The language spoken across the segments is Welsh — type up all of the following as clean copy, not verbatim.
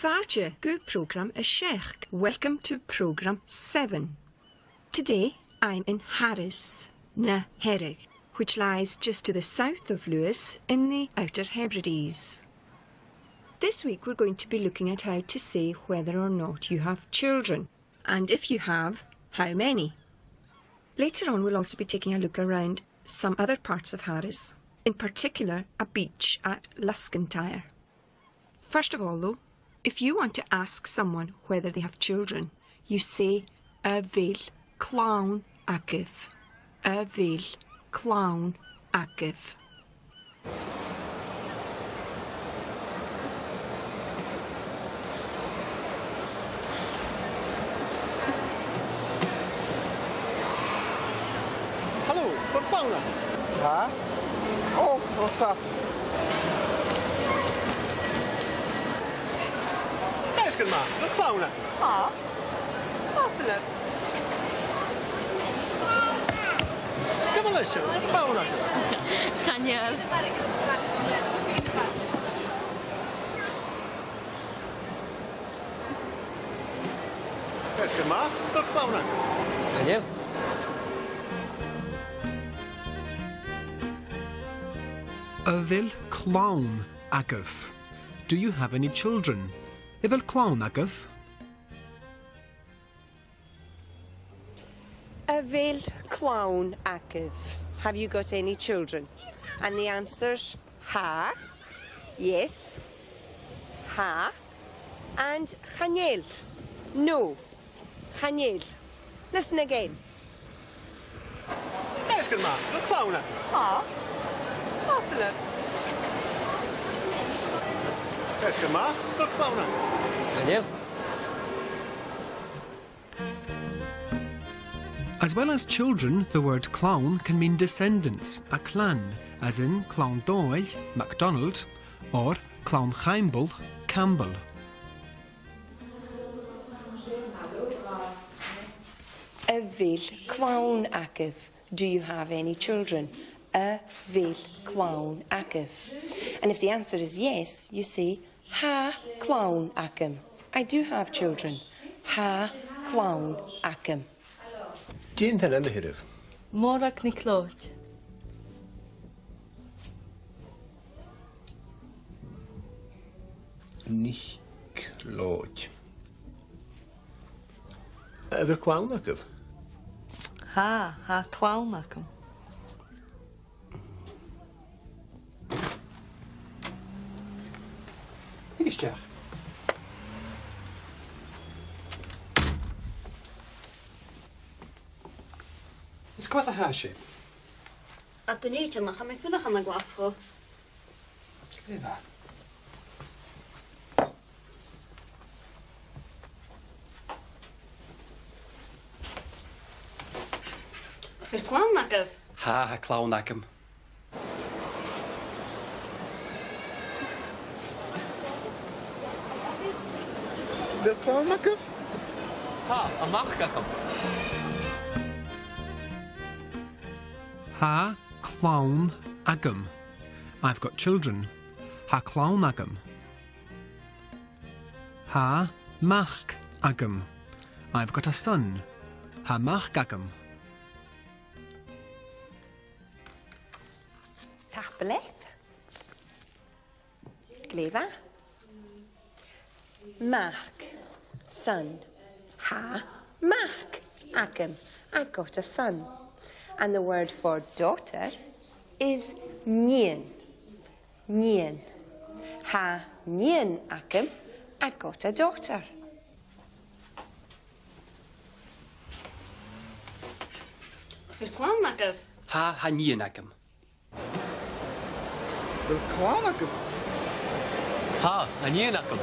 Fáte good programme is Sheikh. Welcome to programme 7. Today I'm in Harris, na Gàidhlig, which lies just to the south of Lewis in the Outer Hebrides. This week we're going to be looking at how to say whether or not you have children, and if you have, how many. Later on we'll also be taking a look around some other parts of Harris, in particular a beach at Luscantire. First of all though, if you want to ask someone whether they have children, you say a bhfuil clown agah. A bhfuil clown agah. Hallo, wat clown agah? Ja? Oh, wat dat? Ysgyn ma, wat clown agah? Ha? Popular. Gymal eisiau, wat clown agah? Daniel. Ysgyn ma, wat clown agah? Daniel. A bhfuil clown agah. Do you have any children? A bhfuil clown agah? A bhfuil clown agah. Have you got any children? And the answer's ha, yes, ha, and Daniel, no, Daniel. Listen again. Ysgyn ma, wat clown agah? Ha? Popular. Ysgyn ma, wat clown agah? Daniel. As well as children, the word clown can mean descendants, a clan, as in Clown Doyle, MacDonald, or Clown Chaimble, Campbell. A bhfuil clown agah. Do you have any children? A bhfuil clown agah. And if the answer is yes, you say ha clown agam. I do have children. Ha clown agam. Dyn hynna mihirif. Morag ni clóid. Nicht lodge. A bhfuil clown agah? Ha clown agam. Isteach. Is cos a háise? A dyn ni ti'n lach am ei ffynach am y glas chw. Be dda? Fy'r gwawn agaf. Ha clown agam. Bhfuil clown agah? Ha, a mach agam. Ha clown agam. I've got children. Ha clown agam. Ha mach agam. I've got a son. Ha mach agam. Tapelet. Gleva. Mach. Son. Ha. Mach. Agam. I've got a son. And the word for daughter is nien. Nien. Ha nien agam. I've got a daughter. Fy'r gwawn agaf. Ha nien agam. Bhfuil clown agah? Ha nien agam.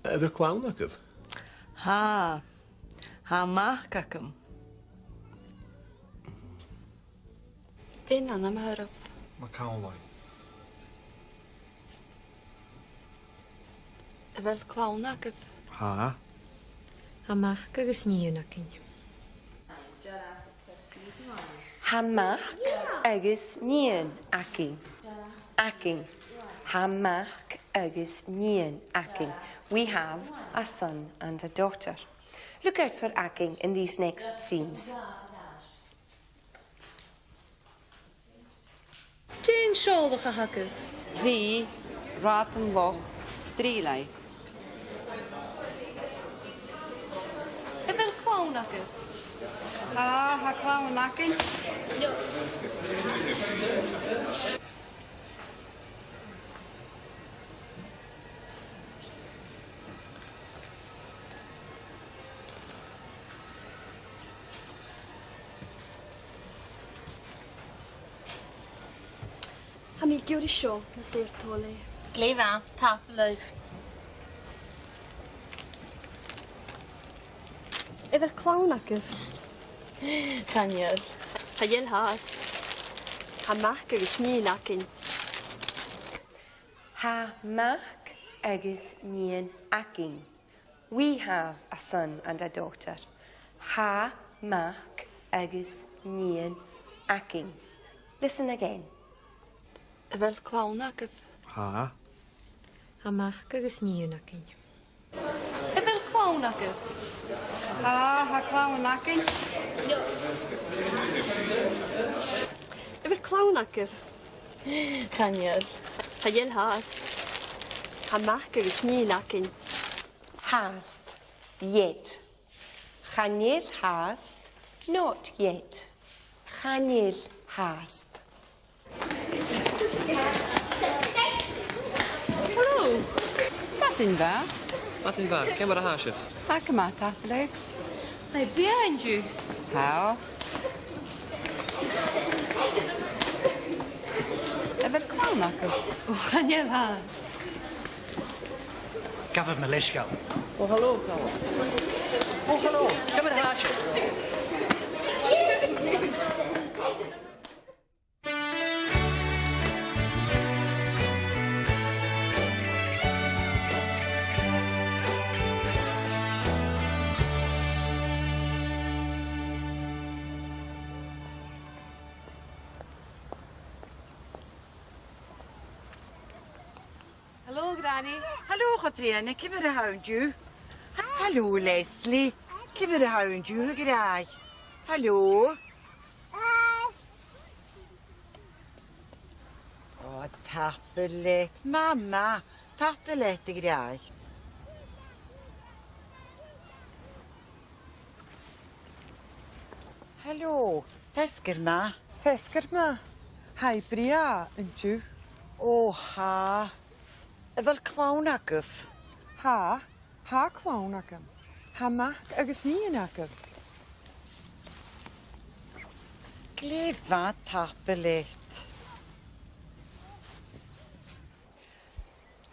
A bhfuil clown agah? Ha mach agam. Fyn anna myhrop. Macaulay. Fel clown agaf. Ha. Ha mach agus níon acin. Hamach agus nien aking. Aking. Hamach agus nían acing. We have a son and a daughter. Look out for acing in these next scenes. Jane Seolach a hagah. Trí, rátan loch, strílai. Ibar clown agah. Ha clown acin. Ha mi giwr i sio, na sef tole. Gleifa, tap leif. Efer clawn agaf. Chanel. Ha yel haast. Ha mach agos nín acin. Ha mach agus nían acing. We have a son and a daughter. Ha mach agus nían acing. Listen again. Efer clown agaf. Ha. Amach agus níon acin. Ibar clown agah. Ha clown acin. Efer clawn agaf. Chanel. Ha yel haast. Ha mach agos nín acin. Hast, yet. Chanel hast, not yet. Chanel hast. Hello. Martin va. Martin var, ken var det här, chef? Ha kamata leif. I'm behind you. How? Efer clown agaf. Oh, Daniel hast. Gafod Malishgal. Oh, hallo, Carl. Oh, hallo, ken var det här, chef? Hello, Granny. Hallo, Katrine, kif är det houndju? Hallo, Leslie, kif är det houndju, hur grej? Hallo? Åh, tappelet, mamma, tappelet är grej. Hallo, feskerma. Feskerma. Hai bria yn dw. Åh, ha. Fel clown agaf. Ha clown agam. Ha mach agus níon agam. Glefa tappelet.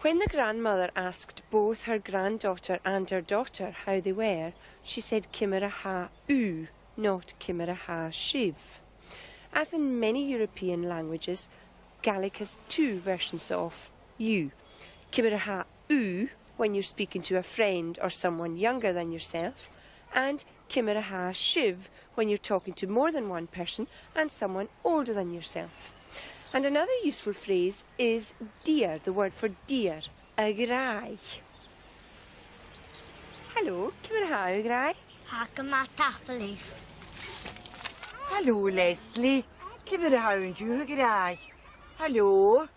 When the grandmother asked both her granddaughter and her daughter how they were, she said Kimera ha u, not Kimera ha shiv. As in many European languages, Gaelic has two versions of you. Kimera ha u when you're speaking to a friend or someone younger than yourself, and Kimera ha shiv when you're talking to more than one person and someone older than yourself. And another useful phrase is dear, the word for dear, agrai. Hello, Kimera ha agrai? Ha gyma tapleif. Hallo, Leslie, kif är det houndju, hur grej? Hallo?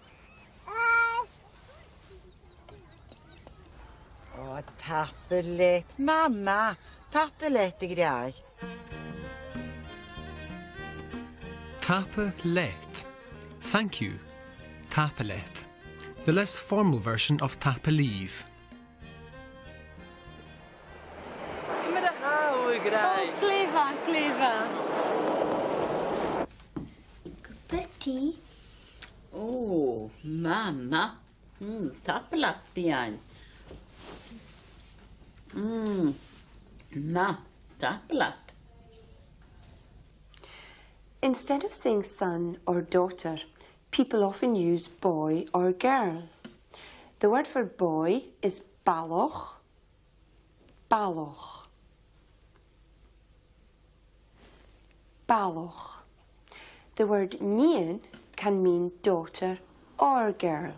Åh, tappelet, mamma, tappelet är grej. Tapelet. Thank you. Tapelet. The less formal version of tapelive. Men det här är ju grej. Gleifa. Betty. Oh, mamma. Tappelat igen. Na, tappelat. Instead of saying son or daughter, people often use boy or girl. The word for boy is baloch, baloch, baloch. The word nían can mean daughter or girl.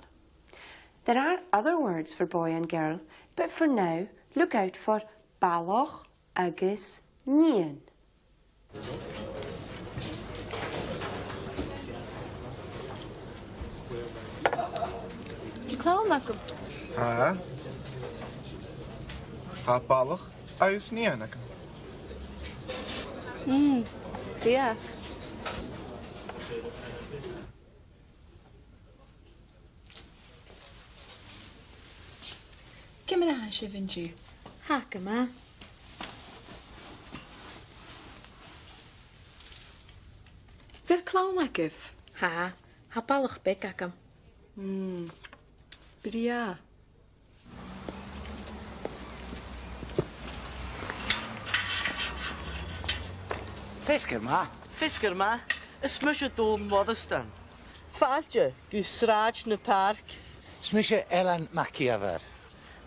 There are other words for boy and girl, but for now, look out for baloch agus nian. Clown agam. Ha ballach agus nían agam. Yeah. Give me a hash of inju. Hack yma. Fel clown agaf. Ha balwch big agam. Bria. Fisgur ma. Ysmysio dôn moddystan. Faltje, gw sraj na park. Smysio Elan Maci afer.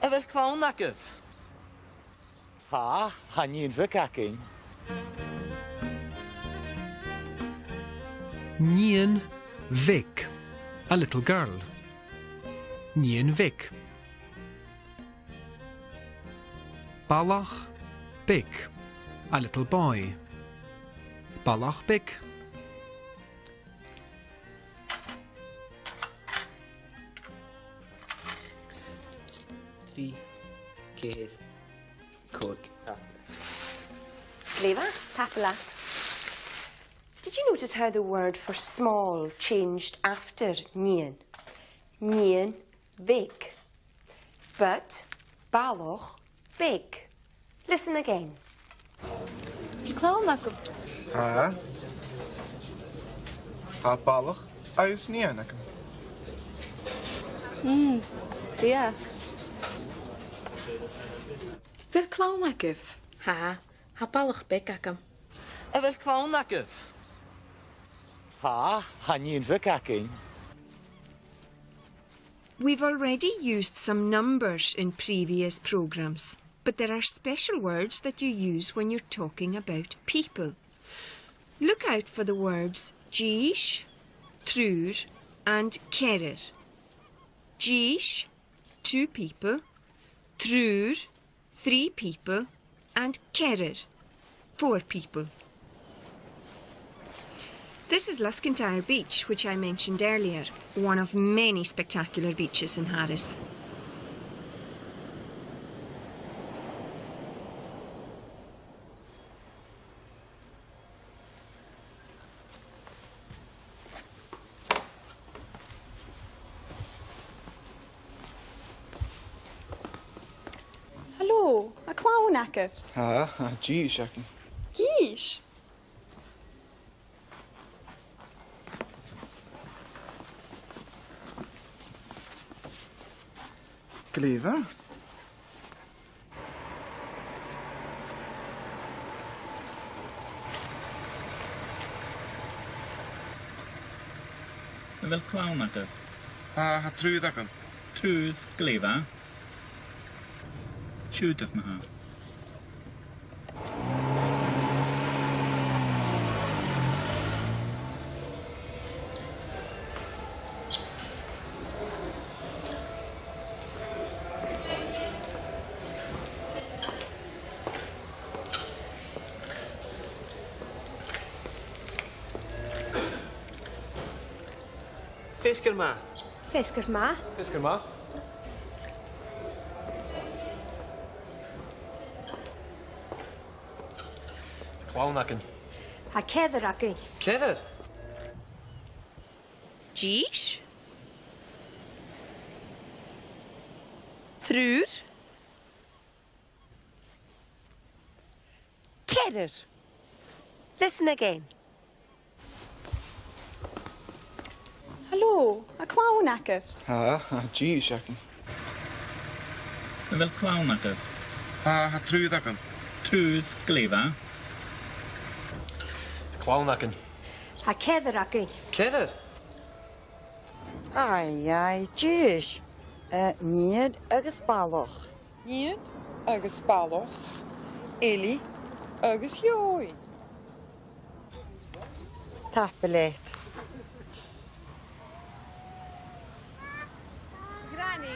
Efer clown agaf. Ha, hanyin fy cacyn. Nian Vic, a little girl. Nian Vic. Balach Bic, a little boy. Balach Bic. Tri, cedd, cwg. Gleva, tapala. Did you notice how the word for small changed after nian? Nian Vic. But baloch big. Listen again. Clown agam. Ha ballach agus nían agam. Yeah. Fel clown agaf. Ha balwch big agam. Efer clown agaf. Ha, hanyin fy cacyn. We've already used some numbers in previous programmes, but there are special words that you use when you're talking about people. Look out for the words Gish, Trúr and Kerir. Gish, 2 people, Trúr, 3 people, and Kerir, 4 people. This is Luskintyre Beach, which I mentioned earlier, one of many spectacular beaches in Harris. Hallo, a clown agam. Ha Gish agam. Gish. Gleva. Fel clown agaf. Ha trúd agam. Trúdd glefa. Siwd of maha. Fisgur ma. Fisgur ma. Fisgur ma. Clown agam. Ha Kedir agam. Cedder. Gish, Trúr, Kedir. Listen again. Hallo, a clown agam. Ha Gish agam. Fel clown agaf. Ha trúd agam. Trúdd glefa. Clown agam. Ha Kedir agam. Cedder. Ai, Jish. Niad agus baloch. Nian agus baloch. Eli agus joi. Tapelet. Granny.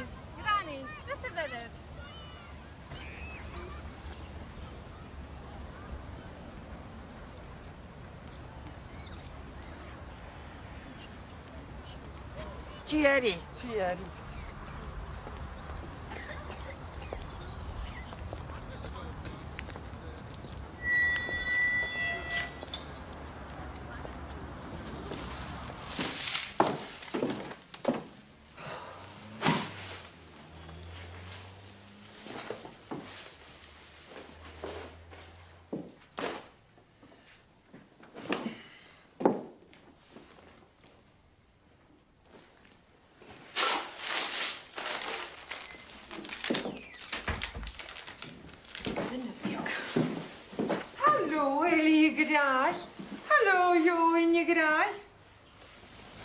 Jerry. Hallo, Ellie Graai. Hallo, Jo in je graai.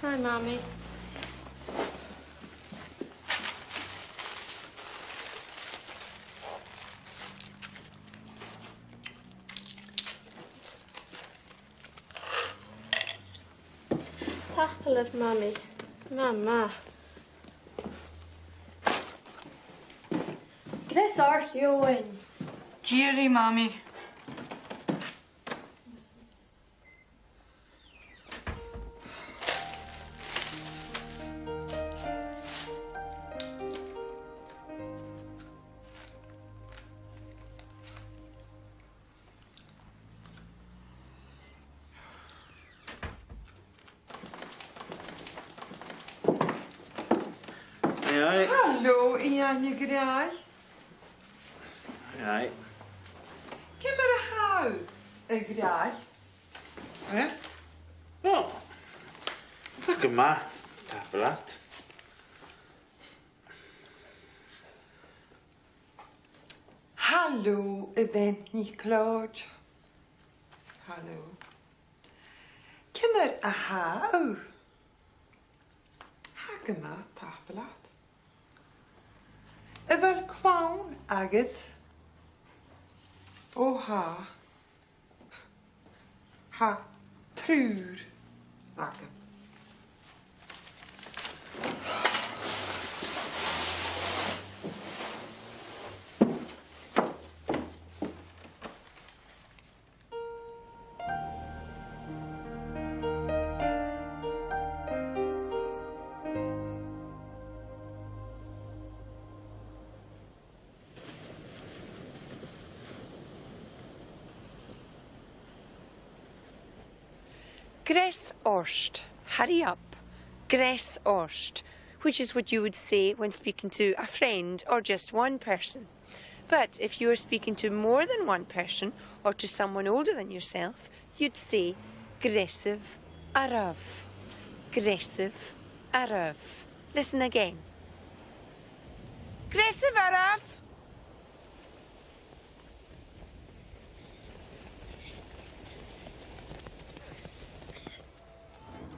Hi, Mommy. Tapelef, Mommy. Mama. Gres art Join. Jerry, Mommy. Aye, Hallo, Ian je graai. aye. Kom er hou, graai. Hè? Oh. Fuck yma. Tabelat. Hallo, ben niet Claude. Hallo. Kom er hou. Hakema, tabelat. Wel kwaun aget. Ha. Ha, trur. Agam. Gres orst. Hurry up. Gres orst, which is what you would say when speaking to a friend or just one person. But if you are speaking to more than one person or to someone older than yourself, you'd say gressive arav. Gressive arav. Listen again. Gressive arav.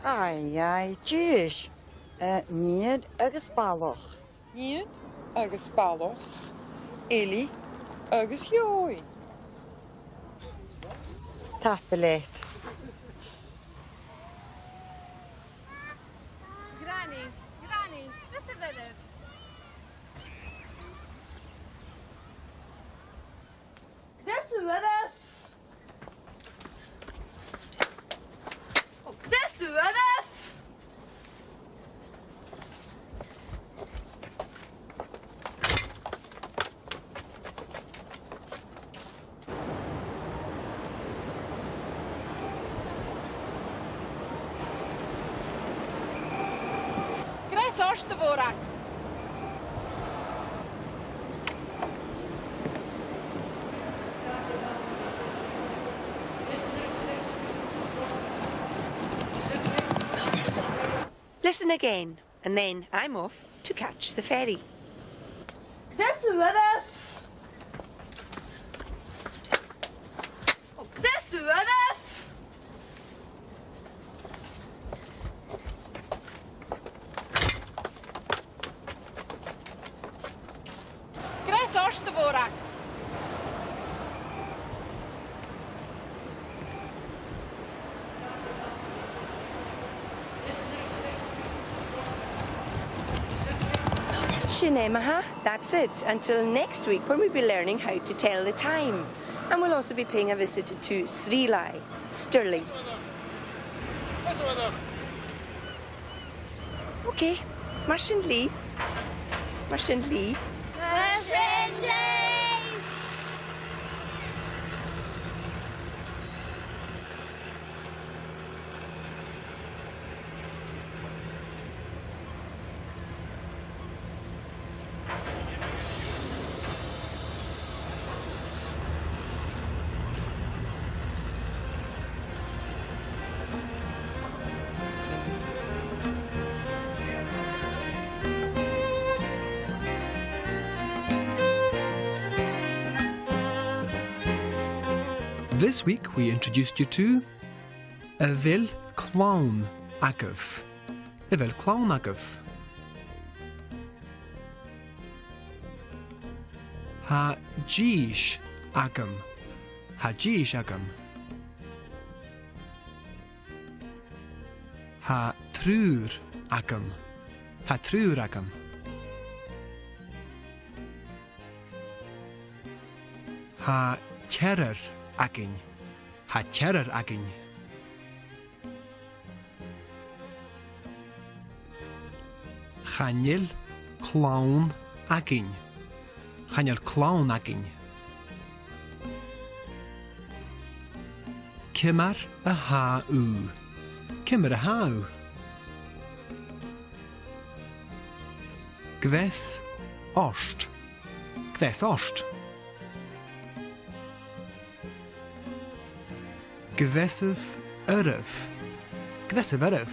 Ai, Jish. Niet agus ballach. Niet agus ballach. Ellie agus Jooi. Tapelet. Granny, this is it. This is it. This is it. Gres orst vorak. Listen again, and then I'm off to catch the ferry. This is it. This is it. Gres orst vorak. Shinemaha, that's it. Until next week when we'll be learning how to tell the time. And we'll also be paying a visit to Sri Lai, Stirling. Okay, Martian leave. Martian leave. Martian leave. This week we introduced you to Evel Clown Agaf. Evel Clown Agaf. Ha Jish Agam. Ha Jish Agam. Ha Trúr Agam. Ha Trúr Agam. Ha Kerer Agin. Ha Kerer Agin. Chanel Clown Agin. Chanel Clown Agin. Kimar a ha u. Kimar a ha u. Gves Ost. Gves Ost. Gvesif Erev. Gvesif Erev.